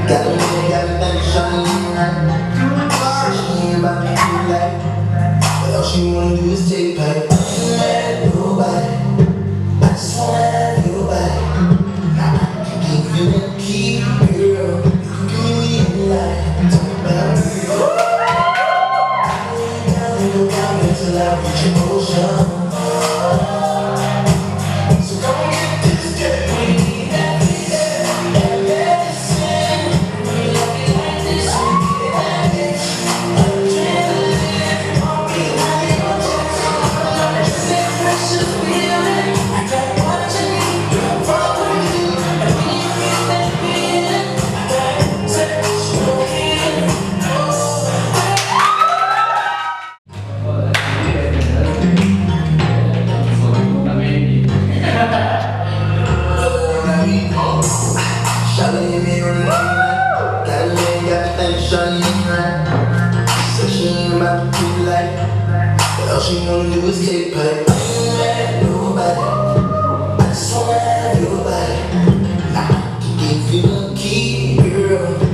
Got a man, got a thing shining light. Said she ain't about to do like, but all she wanna do is take pipe. Mad nobody, I just wanna have your body. Now I can give you the key, girl. You can give me a light. Talk about it. Go down until I reach your ocean. So come get this jet. Shawty me on the line, got a man, got the thing shining bright. Said she ain't about to do like, but all she wanna do is take pipe. I ain't mad at nobody, I just wanna have your body. Now I can give you the key, girl.